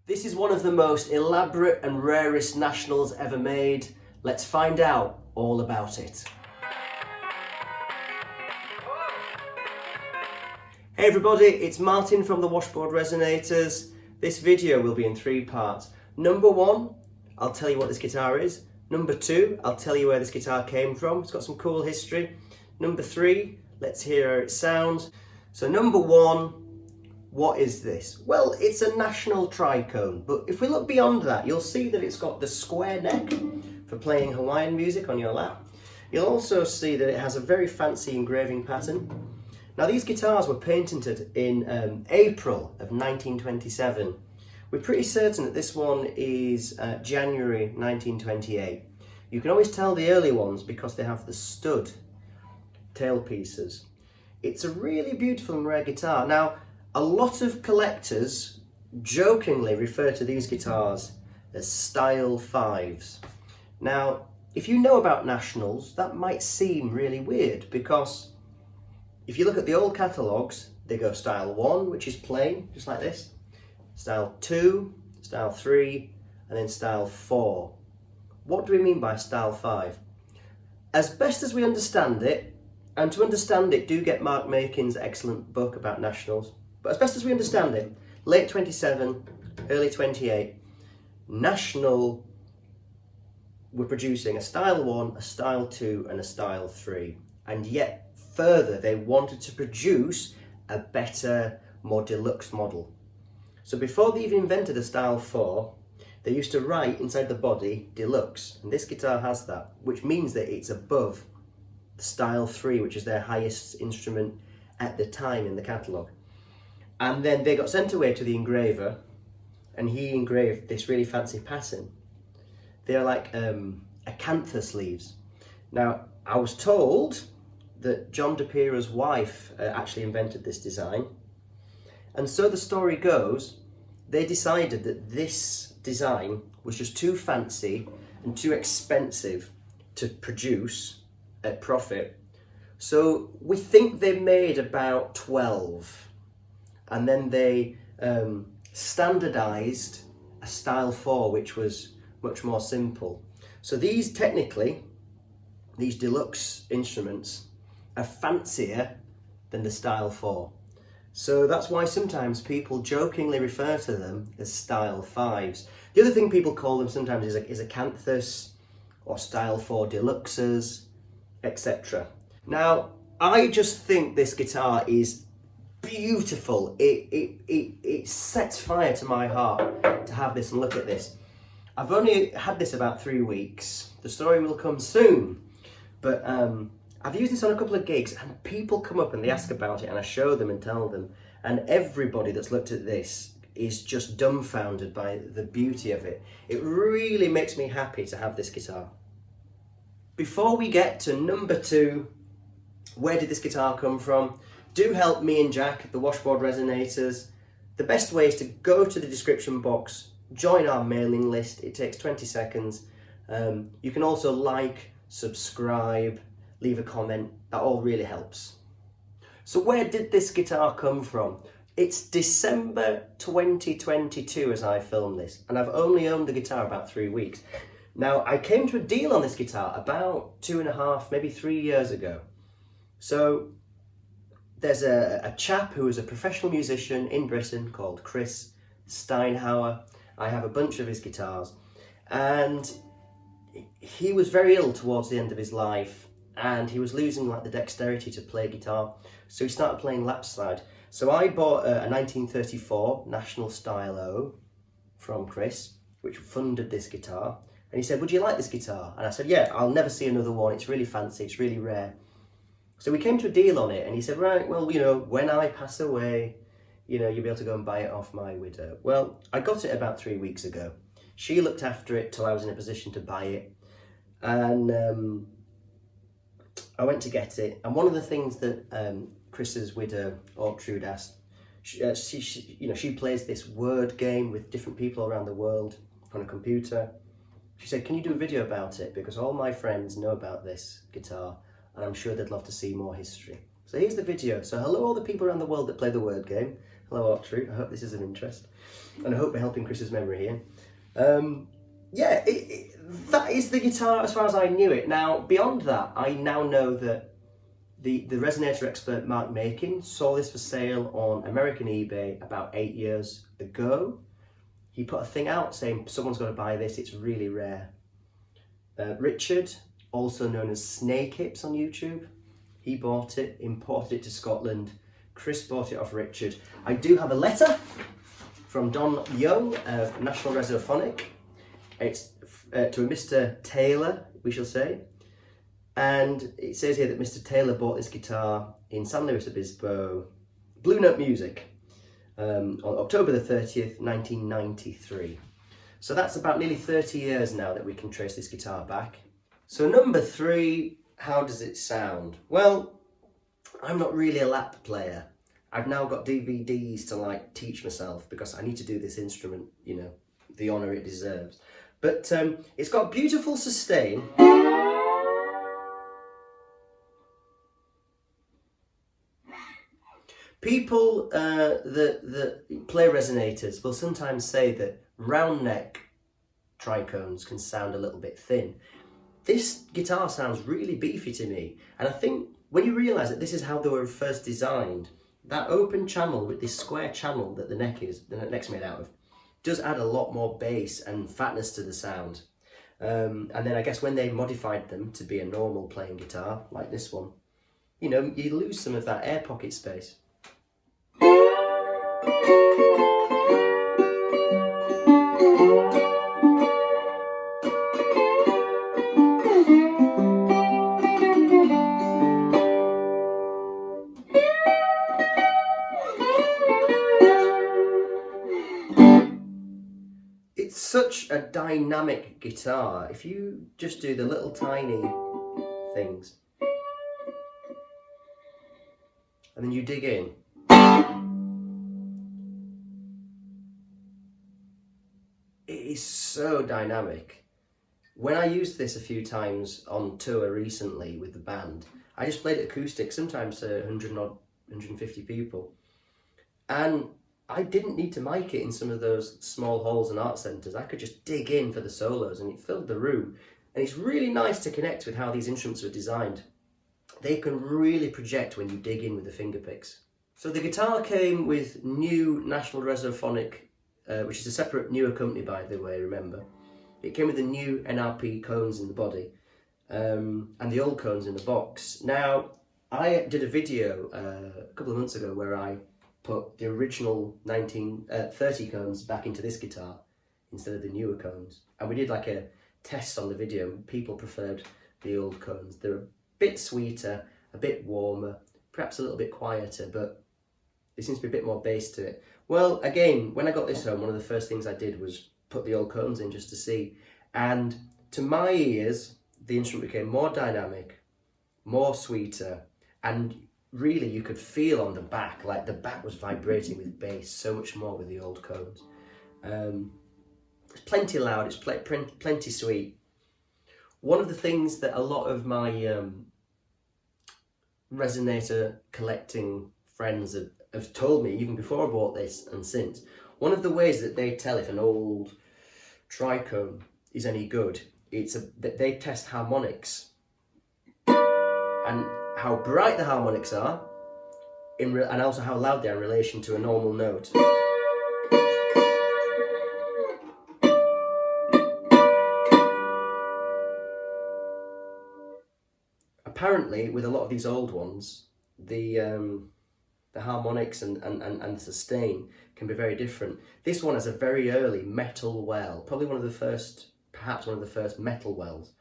This is one of the most elaborate and rarest Nationals ever made. Let's find out all about it. Hey everybody, it's Martin from the Washboard Resonators. This video will be in 3 parts. Number 1, I'll tell you what this guitar is. Number 2, I'll tell you where this guitar came from. It's got some cool history. Number 3, let's hear how it sounds. So number 1, what is this? Well, it's a National Tricone, but if we look beyond that, you'll see that it's got the square neck for playing Hawaiian music on your lap. You'll also see that it has a very fancy engraving pattern. Now, these guitars were patented in April of 1927. We're pretty certain that this one is January 1928. You can always tell the early ones because they have the stud tailpieces. It's a really beautiful and rare guitar. Now, a lot of collectors jokingly refer to these guitars as Style 5s. Now, if you know about Nationals, that might seem really weird because if you look at the old catalogues, they go Style 1, which is plain, just like this, Style 2, Style 3, and then Style 4. What do we mean by Style 5? As best as we understand it, and to understand it, do get Mark Makin's excellent book about Nationals, but as best as we understand it, late 27, early 28, National were producing a Style 1, a Style 2, and a Style 3. And yet, further, they wanted to produce a better, more deluxe model. So before they even invented a Style 4, they used to write inside the body, deluxe. And this guitar has that, which means that it's above the Style 3, which is their highest instrument at the time in the catalogue. And then they got sent away to the engraver, and he engraved this really fancy pattern. They're like Acanthus leaves. Now, I was told that John DePera's wife actually invented this design. And so the story goes, they decided that this design was just too fancy and too expensive to produce at profit. So we think they made about 12. And then they standardized a Style 4, which was much more simple. So these, technically, these deluxe instruments are fancier than the Style 4. So that's why sometimes people jokingly refer to them as Style 5s. The other thing people call them sometimes is Acanthus or Style 4 Deluxes, etc. Now, I just think this guitar is beautiful. It sets fire to my heart to have this and look at this. I've only had this about 3 weeks. The story will come soon. But I've used this on a couple of gigs and people come up and they ask about it and I show them and tell them. And everybody that's looked at this is just dumbfounded by the beauty of it. It really makes me happy to have this guitar. Before we get to number 2, where did this guitar come from? Do help me and Jack, the Washboard Resonators. The best way is to go to the description box, join our mailing list. It takes 20 seconds. You can also like, subscribe, leave a comment. That all really helps. So where did this guitar come from? It's December 2022 as I film this, and I've only owned the guitar about 3 weeks. Now, I came to a deal on this guitar about 2.5, maybe 3 years ago. So there's a chap who is a professional musician in Britain called Chris Steinhauer. I have a bunch of his guitars, and he was very ill towards the end of his life, and he was losing like the dexterity to play guitar, so he started playing lap slide. So I bought a 1934 National Style O from Chris, which funded this guitar, and he said, "Would you like this guitar?" And I said, "Yeah, I'll never see another one. It's really fancy, it's really rare." So we came to a deal on it, and he said, "Right, well, when I pass away, you'll be able to go and buy it off my widow." Well, I got it about 3 weeks ago. She looked after it till I was in a position to buy it. And I went to get it. And one of the things that Chris's widow, Ortrude, asked, she plays this word game with different people around the world on a computer. She said, "Can you do a video about it? Because all my friends know about this guitar, and I'm sure they'd love to see more history." So here's the video. So hello all the people around the world that play the word game. Hello, Archery. I hope this is of interest. And I hope we're helping Chris's memory here. Yeah, that is the guitar as far as I knew it. Now, beyond that, I now know that the resonator expert Mark Makin saw this for sale on American eBay about 8 years ago. He put a thing out saying someone's got to buy this, it's really rare. Richard, also known as Snakehips on YouTube, he bought it, imported it to Scotland. Chris bought it off Richard. I do have a letter from Don Young of National Resophonic. It's to a Mr. Taylor, we shall say. And it says here that Mr. Taylor bought this guitar in San Luis Obispo, Blue Note Music, on October the 30th, 1993. So that's about nearly 30 years now that we can trace this guitar back. So number 3, how does it sound? Well, I'm not really a lap player. I've now got DVDs to like teach myself because I need to do this instrument, you know, the honour it deserves. But it's got beautiful sustain. People that play resonators will sometimes say that round neck tricones can sound a little bit thin. This guitar sounds really beefy to me, and I think when you realise that this is how they were first designed, that open channel with this square channel that the neck's made out of, does add a lot more bass and fatness to the sound. And then I guess when they modified them to be a normal playing guitar, like this one, you know, you lose some of that air pocket space. It's such a dynamic guitar. If you just do the little tiny things and then you dig in, it is so dynamic. When I used this a few times on tour recently with the band, I just played it acoustic, sometimes to 100 odd, 150 people. And I didn't need to mic it in some of those small halls and art centres. I could just dig in for the solos and it filled the room. And it's really nice to connect with how these instruments were designed. They can really project when you dig in with the finger picks. So the guitar came with new National Resophonic, which is a separate newer company by the way, remember. It came with the new NRP cones in the body and the old cones in the box. Now, I did a video a couple of months ago where I put the original 1930 cones back into this guitar instead of the newer cones. And we did like a test on the video. People preferred the old cones. They're a bit sweeter, a bit warmer, perhaps a little bit quieter, but there seems to be a bit more bass to it. Well, again, when I got this home, one of the first things I did was put the old cones in just to see. And to my ears, the instrument became more dynamic, more sweeter, and really you could feel on the back, like the back was vibrating with bass so much more with the old cones. It's plenty loud, it's plenty sweet. One of the things that a lot of my resonator collecting friends have told me, even before I bought this and since, one of the ways that they tell if an old tricone is any good, it's that they test harmonics and how bright the harmonics are, and also how loud they are in relation to a normal note. Apparently, with a lot of these old ones, the harmonics and the sustain can be very different. This one has a very early metal well, probably one of the first, perhaps one of the first metal wells.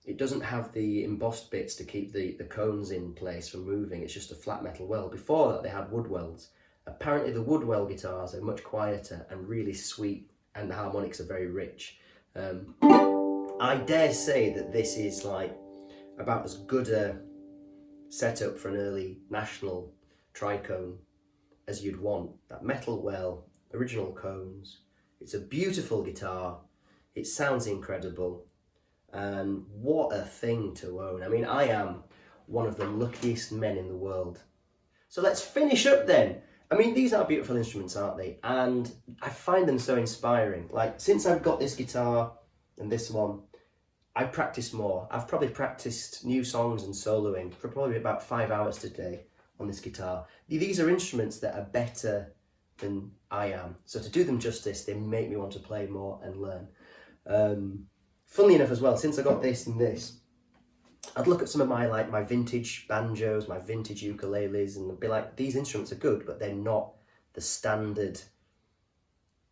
It doesn't have the embossed bits to keep the cones in place from moving, it's just a flat metal well. Before that they had wood wells. Apparently the wood well guitars are much quieter and really sweet, and the harmonics are very rich. I dare say that this is like about as good a setup for an early National Tricone as you'd want. That metal well, original cones, it's a beautiful guitar, it sounds incredible, and what a thing to own. I mean, I am one of the luckiest men in the world. So let's finish up then. I mean, these are beautiful instruments, aren't they? And I find them so inspiring. Like, since I've got this guitar and this one, I practice more. I've probably practiced new songs and soloing for probably about 5 hours today on this guitar. These are instruments that are better than I am. So to do them justice, they make me want to play more and learn. Funnily enough as well, since I got this and this, I'd look at some of my vintage banjos, my vintage ukuleles, and be like, these instruments are good, but they're not the standard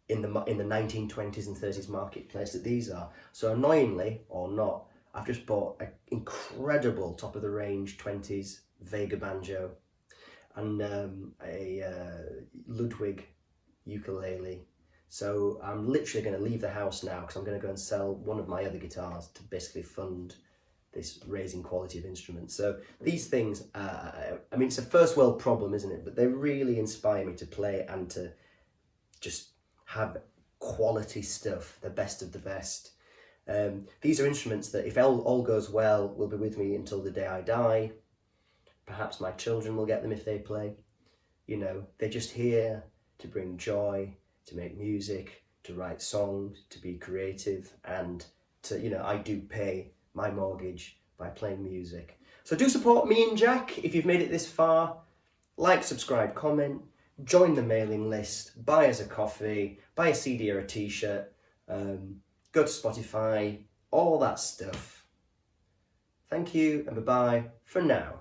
in the 1920s and 30s marketplace that these are. So annoyingly, or not, I've just bought an incredible top of the range 20s Vega banjo and a Ludwig ukulele. So I'm literally going to leave the house now because I'm going to go and sell one of my other guitars to basically fund this raising quality of instruments. So these things, I mean, it's a first world problem, isn't it? But they really inspire me to play and to just have quality stuff, the best of the best. These are instruments that, if all goes well, will be with me until the day I die. Perhaps my children will get them if they play. You know, they're just here to bring joy, to make music, to write songs, to be creative, and to, you know, I do pay my mortgage by playing music. So do support me and Jack if you've made it this far. Like, subscribe, comment, join the mailing list, buy us a coffee, buy a CD or a t-shirt, go to Spotify, all that stuff. Thank you and bye-bye for now.